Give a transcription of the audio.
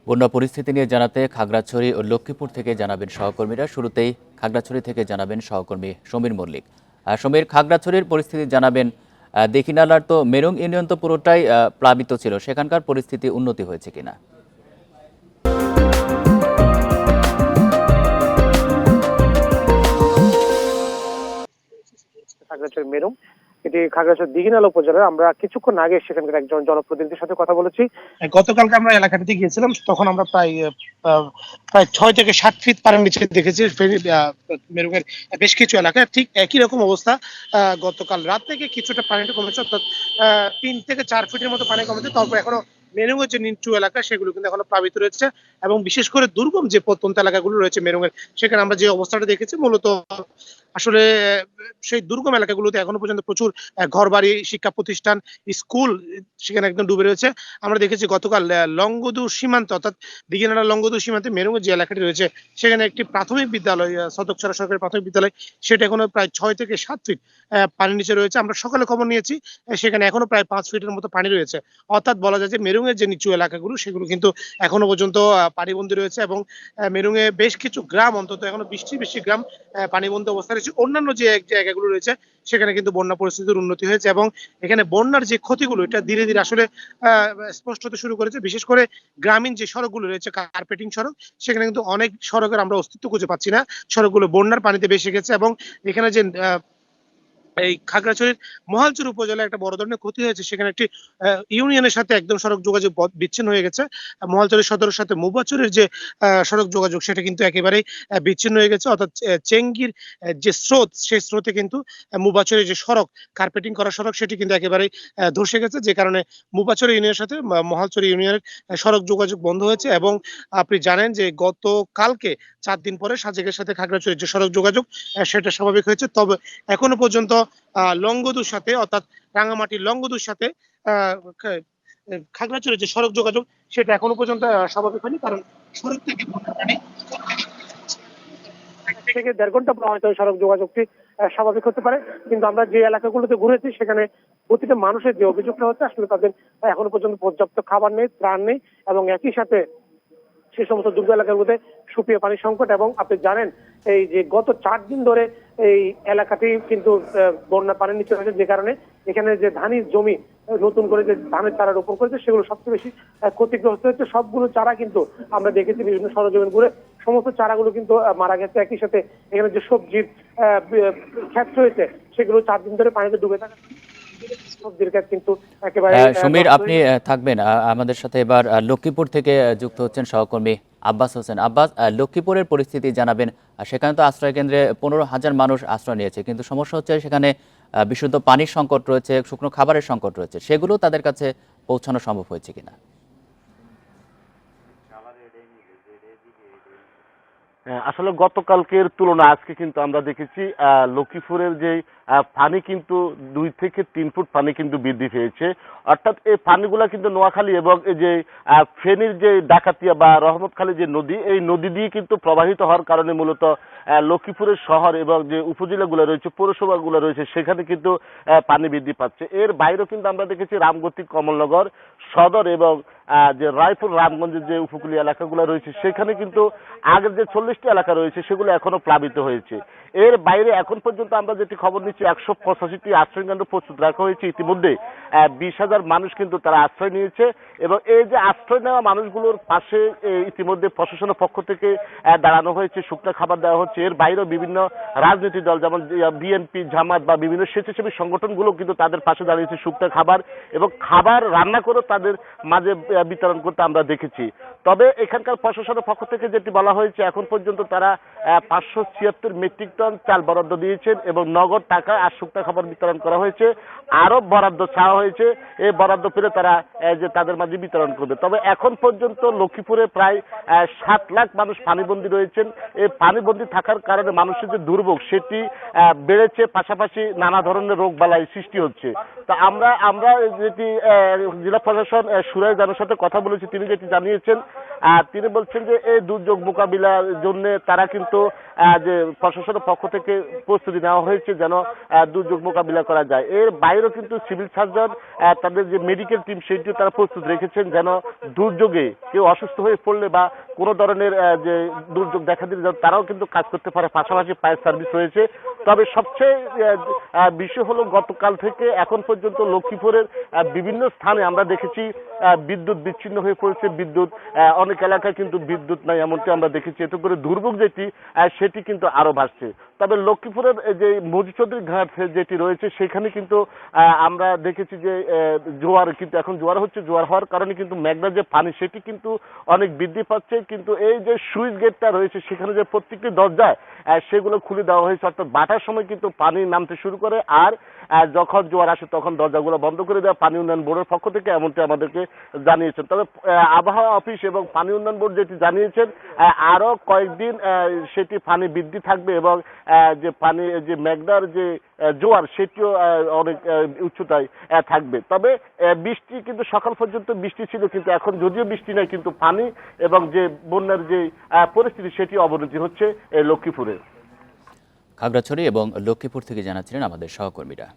বন্যা পরিস্থিতি নিয়ে জানাতে খাগড়াছড়ি ও লক্ষ্মীপুর থেকে জানাবেন সহকর্মীরা। শুরুতেই খাগড়াছড়ি থেকে জানাবেন সহকর্মী সমীর মল্লিক। সমীর, খাগড়াছড়ির পরিস্থিতি জানাবেন। দীঘিনালার তো মেরুং ইউনিয়ন তো পুরোটাই প্লাবিত ছিল, সেখানকার পরিস্থিতি উন্নতি হয়েছে কিনা? খাগড়াছড়ি মেরুং, এটি খাগড়াছড়ি দীঘিনালা উপজেলার। আমরা কিছুক্ষণ আগে সেখানকার একজন জনপ্রতিনিধির সাথে কথা বলেছি। গতকালকে আমরা এলাকাটিতে গিয়েছিলাম, তখন আমরা প্রায় আহ, প্রায় 6 থেকে 7 ফিট পানির নিচে দেখেছি মেরুঙের বেশ কিছু এলাকায় ঠিক একই রকম অবস্থা। গতকাল রাত থেকে কিছুটা পানিটা কমেছে, অর্থাৎ 3 থেকে 4 ফিটের মতো পানি কমেছে। তারপর এখনো মেরুঙের যে নিচু এলাকা সেগুলো কিন্তু এখনো প্লাবিত রয়েছে, এবং বিশেষ করে দুর্গম যে প্রত্যন্ত এলাকাগুলো রয়েছে মেরুঙের, সেখানে আমরা যে অবস্থাটা দেখেছি মূলত আসলে সেই দুর্গম এলাকাগুলোতে এখনো পর্যন্ত প্রচুর ঘরবাড়ি, শিক্ষা প্রতিষ্ঠান, স্কুল সেখানে একদম ডুবে রয়েছে। আমরা দেখেছি গতকাল লংগদু সীমান্ত, অর্থাৎ দীঘিনালা লংগদু সীমান্তে মেরুঙের যে এলাকাটি রয়েছে সেখানে একটি প্রাথমিক বিদ্যালয়, সদকছড়া সরকারি প্রাথমিক বিদ্যালয়, সেটা এখনো প্রায় 6 থেকে 7 ফিট পানির নিচে রয়েছে। আমরা সকালে খবর নিয়েছি, সেখানে এখনো প্রায় 5 ফিটের মতো পানি রয়েছে। অর্থাৎ বলা যায় যে মেরুঙের যে নিচু এলাকাগুলো সেগুলো কিন্তু এখনো পর্যন্ত পানিবন্দী রয়েছে, এবং মেরুঙে বেশ কিছু গ্রাম, অন্তত এখনো 20টির বেশি গ্রাম পানিবন্দী অবস্থায় রয়েছে। অন্যান্য যে জায়গাগুলো রয়েছে সেখানে কিন্তু বন্যা পরিস্থিতির উন্নতি হয়েছে, এবং এখানে বন্যার যে ক্ষতিগুলো এটা ধীরে ধীরে আসলে স্পষ্ট হতে শুরু করেছে। বিশেষ করে গ্রামীণ যে সড়কগুলো রয়েছে, কার্পেটিং সড়ক, সেখানে কিন্তু অনেক সড়কের আমরা অস্তিত্ব খুঁজে পাচ্ছি না। সড়কগুলো বন্যার পানিতে ভেসে গেছে, এবং এখানে যে এই খাগড়াছড়ির মহালছড়ি উপজেলায় একটা বড় ধরনের ক্ষতি হয়েছে। সেখানে একটি ইউনিয়নের সাথে একদম সড়ক যোগাযোগ বিচ্ছিন্ন হয়ে গেছে। মহালছড়ি সদরের সাথে মুবাচরের যে সড়ক যোগাযোগ সেটা কিন্তু একেবারেই বিচ্ছিন্ন হয়ে গেছে। অর্থাৎ চেঙ্গির যে স্রোত, সেই স্রোতে কিন্তু মুবাচরের যে সড়ক, কার্পেটিং করা সড়ক, সেটি কিন্তু একেবারেই ধসে গেছে, যে কারণে মুবাচর ইউনিয়নের সাথে মহালছড়ি ইউনিয়নের সড়ক যোগাযোগ বন্ধ হয়েছে। এবং আপনি জানেন যে গতকালকে 4 দিন পরে সাজেকের সাথে খাগড়াছড়ির যে সড়ক যোগাযোগ সেটা স্বাভাবিক হয়েছে। তবে এখনো পর্যন্ত লংগদুর সাথে, অর্থাৎ রাঙামাটির লংগদুর সাথে খাগড়াছড়ির যে সড়ক যোগাযোগ সেটা এখনো পর্যন্ত স্বাভাবিক হয়নি, কারণ সড়ক থেকে থেকে 1.5 ঘন্টা পর হয়তো সড়ক যোগাযোগটি স্বাভাবিক হতে পারে। কিন্তু আমরা যে এলাকাগুলোতে ঘুরেছি সেখানে প্রতিটা মানুষের যে অভিযোগটা হচ্ছে, আসলে তাদের এখনো পর্যন্ত পর্যাপ্ত খাবার নেই, ত্রাণ নেই, এবং একই সাথে সে সমস্ত দুর্গ এলাকাগুলোতে সুপেয় পানির সংকট। এবং আপনি জানেন এই যে গত 4 দিন ধরে এই এলাকাটি কিন্তু বন্যা পানির নিচে রয়েছে, যে কারণে এখানে যে ধানের জমি নতুন করে যে ধানের চারা রোপণ করেছে সেগুলো সবচেয়ে বেশি ক্ষতিগ্রস্ত হচ্ছে। সবগুলো চারা কিন্তু আমরা দেখেছি বিভিন্ন সরজমিন ঘুরে, সমস্ত চারাগুলো কিন্তু মারা গেছে। একই সাথে এখানে যে সবজির ক্ষেত রয়েছে সেগুলো 4 দিন ধরে পানিতে ডুবে থাকে, সবজির ক্ষেত কিন্তু একেবারে। সমীর, আপনি থাকবেন আমাদের সাথে। এবার লক্ষ্মীপুর থেকে যুক্ত হচ্ছেন সহকর্মী আব্বাস হোসেন। আব্বাস, লক্ষ্মীপুরের পরিস্থিতি জানাবেন। সেখানে তো আশ্রয় কেন্দ্রে 15,000 মানুষ আশ্রয় নিয়েছে, কিন্তু সমস্যা হচ্ছে সেখানে বিশুদ্ধ পানির সংকট রয়েছে, শুকনো খাবারের সংকট রয়েছে। সেগুলো তাদের কাছে পৌঁছানো সম্ভব হয়েছে কিনা? আসলে গতকালকের তুলনায় আজকে কিন্তু আমরা দেখেছি লক্ষ্মীপুরের যে পানি কিন্তু 2 থেকে 3 ফুট পানি কিন্তু বৃদ্ধি পেয়েছে। অর্থাৎ এই পানিগুলা কিন্তু নোয়াখালী এবং এই যে ফেনীর যে ডাকাতিয়া বা রহমতখালী যে নদী, এই নদী দিয়ে কিন্তু প্রবাহিত হওয়ার কারণে মূলত লক্ষ্মীপুরের শহর এবং যে উপজেলাগুলো রয়েছে, পৌরসভাগুলো রয়েছে, সেখানে কিন্তু পানি বৃদ্ধি পাচ্ছে। এর বাইরেও কিন্তু আমরা দেখেছি রামগতি, কমলনগর, সদর এবং যে রায়পুর, রামগঞ্জের যে উপকূলীয় এলাকাগুলো রয়েছে সেখানে কিন্তু আগের যে 40টি এলাকা রয়েছে সেগুলো এখনো প্লাবিত হয়েছে। এর বাইরে এখন পর্যন্ত আমরা যেটি খবর নিচ্ছি 185টি আশ্রয় কেন্দ্র প্রস্তুত রাখা হয়েছে। ইতিমধ্যে 20,000 মানুষ কিন্তু তারা আশ্রয় নিয়েছে, এবং এই যে আশ্রয় নেওয়া মানুষগুলোর পাশে ইতিমধ্যে প্রশাসনের পক্ষ থেকে দাঁড়ানো হয়েছে, শুকনো খাবার দেওয়া হচ্ছে। এর বাইরেও বিভিন্ন রাজনৈতিক দল যেমন বিএনপি, জামাত বা বিভিন্ন স্বেচ্ছাসেবী সংগঠনগুলো কিন্তু তাদের পাশে দাঁড়িয়েছে শুকনো খাবার এবং খাবার রান্না করে তাদের মাঝে বিতরণ করতে আমরা দেখেছি। তবে এখানকার প্রশাসনের পক্ষ থেকে যেটি বলা হয়েছে, এখন পর্যন্ত তারা 576 মেট্রিক টন চাল বরাদ্দ দিয়েছেন, এবং নগদ টাকা আর শুকনো খাবার বিতরণ করা হয়েছে। আরো বরাদ্দ চাওয়া হয়েছে, এই বরাদ্দ পেলে তারা যে তাদের মাঝে বিতরণ করবে। তবে এখন পর্যন্ত লক্ষ্মীপুরে প্রায় 7 লাখ মানুষ পানিবন্দী রয়েছেন। এই পানিবন্দী থাকার কারণে মানুষের যে দুর্ভোগ সেটি বেড়েছে, পাশাপাশি নানা ধরনের রোগ বালাই সৃষ্টি হচ্ছে। তো আমরা যেটি জেলা প্রশাসন সুরাই জানার সাথে কথা বলেছি, তিনি যেটি জানিয়েছেন তিনি বলছেন যে এই দুর্যোগ মোকাবিলার জন্য তারা কিন্তু যে প্রশাসনের পক্ষ থেকে প্রস্তুতি নেওয়া হয়েছে যেন দুর্যোগ মোকাবিলা করা যায়। এর বাইরেও কিন্তু সিভিল সার্জন তাদের যে মেডিকেল টিম সেটিও তারা প্রস্তুত রেখেছেন যেন দুর্যোগে কেউ অসুস্থ হয়ে পড়লে বা কোনো ধরনের যে দুর্যোগ দেখা দিলে তারাও কিন্তু কাজ করতে পারে। পাশাপাশি ফায়ার সার্ভিস রয়েছে। তবে সবচেয়ে বিষয় হলো গতকাল থেকে এখন পর্যন্ত লক্ষ্মীপুরের বিভিন্ন স্থানে আমরা দেখেছি বিদ্যুৎ বিচ্ছিন্ন হয়ে পড়েছে। বিদ্যুৎ অনেক এলাকায় কিন্তু বিদ্যুৎ নাই এমনটি আমরা দেখেছি। এতে করে দুর্ভোগ সেটি কিন্তু আরো বাড়ছে। তবে লক্ষ্মীপুরের যে মজিচৌধুরী ঘাট যেটি রয়েছে সেখানে কিন্তু আমরা দেখেছি যে জোয়ার কিন্তু এখন জোয়ার হচ্ছে। জোয়ার হওয়ার কারণে কিন্তু মেঘনার যে পানি সেটি কিন্তু অনেক বৃদ্ধি পাচ্ছে। কিন্তু এই যে সুইচ গেটটা রয়েছে সেখানে যে প্রত্যেকটি দরজায় সেগুলো খুলে দেওয়া হয়েছে, অর্থাৎ বাটার সময় কিন্তু পানি নামতে শুরু করে আর যখন জোয়ার আসে তখন দরজাগুলো বন্ধ করে দেওয়া পানি উন্নয়ন বোর্ডের পক্ষ থেকে এমনটি আমাদেরকে জানিয়েছেন। তবে আবহাওয়া অফিস এবং পানি উন্নয়ন বোর্ড যেটি জানিয়েছেন আরো কয়েকদিন সেটি পানি বৃদ্ধি থাকবে এবং যে পানি যে মেঘনার যে জোয়ার সেটিও অনেক উচ্চতায় থাকবে। তবে বৃষ্টি কিন্তু সকাল পর্যন্ত বৃষ্টি ছিল, কিন্তু এখন যদিও বৃষ্টি নাই কিন্তু পানি এবং যে বন্যার যে পরিস্থিতি সেটি অবনতি হচ্ছে লক্ষ্মীপুরে। খাগড়াছড়ি এবং লক্ষ্মীপুর থেকে জানাচ্ছিলেন আমাদের সহকর্মীরা।